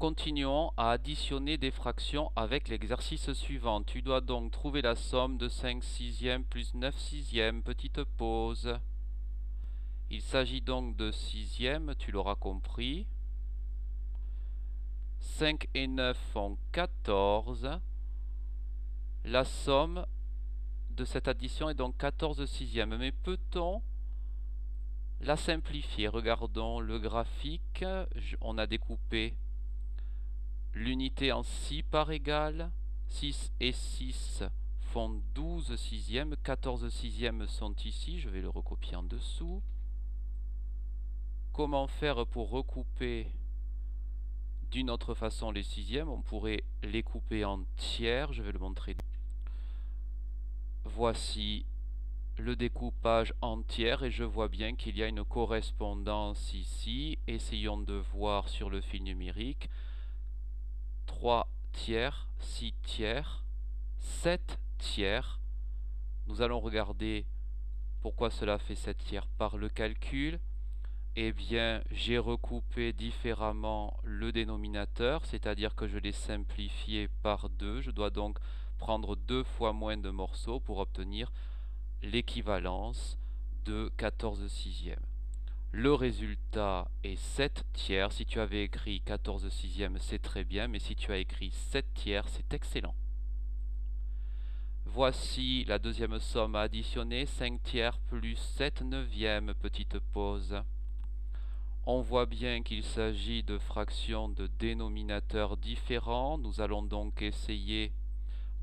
continuons à additionner des fractions avec l'exercice suivant. Tu dois donc trouver la somme de 5 sixièmes plus 9 sixièmes. Petite pause. Il s'agit donc de sixièmes, tu l'auras compris. 5 et 9 font 14. La somme de cette addition est donc 14 sixièmes. Mais peut-on la simplifier? Regardons le graphique. On a découpé l'unité en 6 parts égales. 6 et 6 font 12 sixièmes. 14 sixièmes sont ici. Je vais le recopier en dessous. Comment faire pour recouper d'une autre façon les sixièmes? On pourrait les couper en tiers. Je vais le montrer. Voici le découpage en tiers et je vois bien qu'il y a une correspondance ici. Essayons de voir sur le fil numérique. 3 tiers, 6 tiers, 7 tiers. Nous allons regarder pourquoi cela fait 7 tiers par le calcul. Eh bien, j'ai recoupé différemment le dénominateur, c'est-à-dire que je l'ai simplifié par 2. Je dois donc prendre 2 fois moins de morceaux pour obtenir l'équivalence de 14 sixièmes. Le résultat est 7 tiers. Si tu avais écrit 14 sixièmes, c'est très bien, mais si tu as écrit 7 tiers, c'est excellent. Voici la deuxième somme à additionner, 5 tiers plus 7 neuvièmes, petite pause. On voit bien qu'il s'agit de fractions de dénominateurs différents. Nous allons donc essayer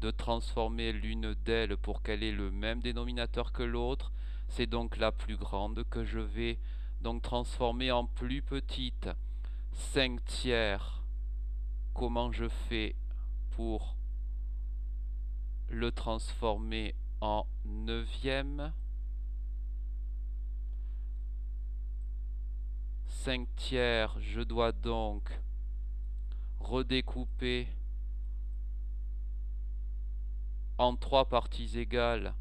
de transformer l'une d'elles pour qu'elle ait le même dénominateur que l'autre. C'est donc la plus grande que je vais donc transformer en plus petite. 5 tiers, comment je fais pour le transformer en neuvième? 5 tiers, je dois donc redécouper en 3 parties égales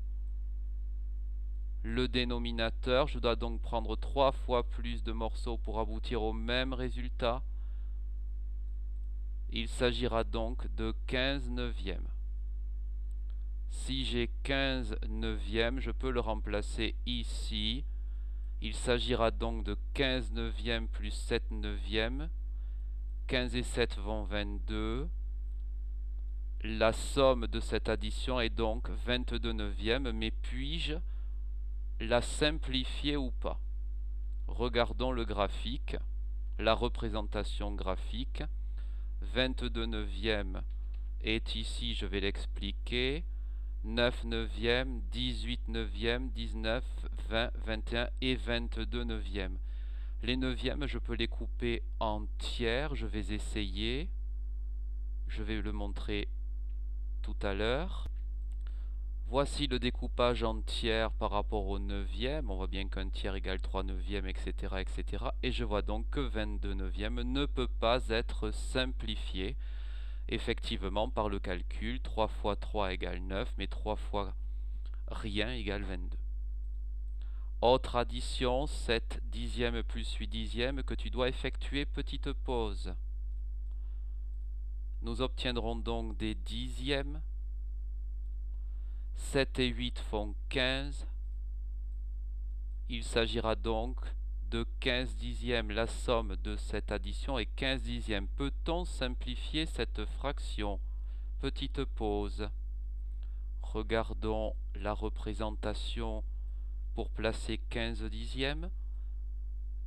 le dénominateur. Je dois donc prendre 3 fois plus de morceaux pour aboutir au même résultat. Il s'agira donc de 15 neuvièmes. Si j'ai 15 neuvièmes, je peux le remplacer ici. Il s'agira donc de 15 neuvièmes plus 7 neuvièmes. 15 et 7 vont 22. La somme de cette addition est donc 22 neuvièmes, mais puis-je la simplifier ou pas? Regardons le graphique, la représentation graphique. 22 neuvièmes est ici, je vais l'expliquer. 9 neuvièmes, 18 neuvièmes, 19, 20, 21 et 22 neuvièmes. Les neuvièmes, je peux les couper en tiers. Je vais essayer. Je vais le montrer tout à l'heure. Voici le découpage en tiers par rapport au neuvième. On voit bien qu'un tiers égale 3 neuvièmes, etc., etc. Et je vois donc que 22 neuvièmes ne peut pas être simplifié effectivement par le calcul. 3 fois 3 égale 9, mais 3 fois rien égale 22. Autre addition, 7 dixièmes plus 8 dixièmes que tu dois effectuer, petite pause. Nous obtiendrons donc des dixièmes. 7 et 8 font 15. Il s'agira donc de 15 dixièmes. La somme de cette addition est 15 dixièmes. Peut-on simplifier cette fraction? Petite pause. Regardons la représentation pour placer 15 dixièmes.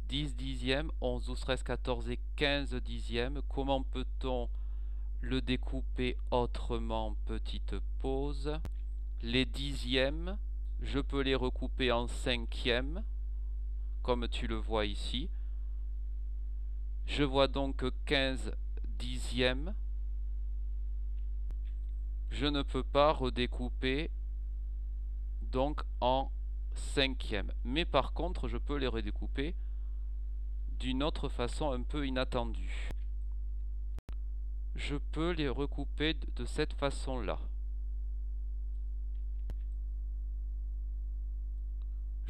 10 dixièmes, 11, 12, 13, 14 et 15 dixièmes. Comment peut-on le découper autrement? Petite pause. Les dixièmes, je peux les recouper en cinquièmes, comme tu le vois ici. Je vois donc 15 dixièmes. Je ne peux pas redécouper donc en cinquièmes. Mais par contre, je peux les redécouper d'une autre façon un peu inattendue. Je peux les recouper de cette façon-là.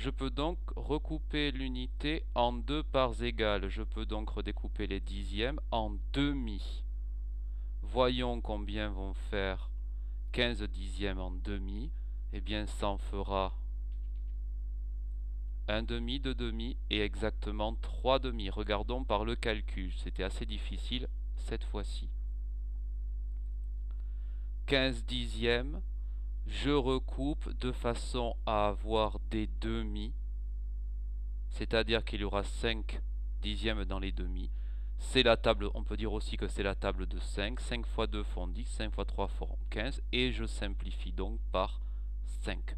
Je peux donc recouper l'unité en deux parts égales. Je peux donc redécouper les dixièmes en demi. Voyons combien vont faire 15 dixièmes en demi. Eh bien, ça en fera un demi, deux demi et exactement 3 demi. Regardons par le calcul. C'était assez difficile cette fois-ci. 15 dixièmes, je recoupe de façon à avoir des demi, c'est-à-dire qu'il y aura 5 dixièmes dans les demi. C'est la table, on peut dire aussi que c'est la table de 5. 5 fois 2 font 10, 5 fois 3 font 15, et je simplifie donc par 5.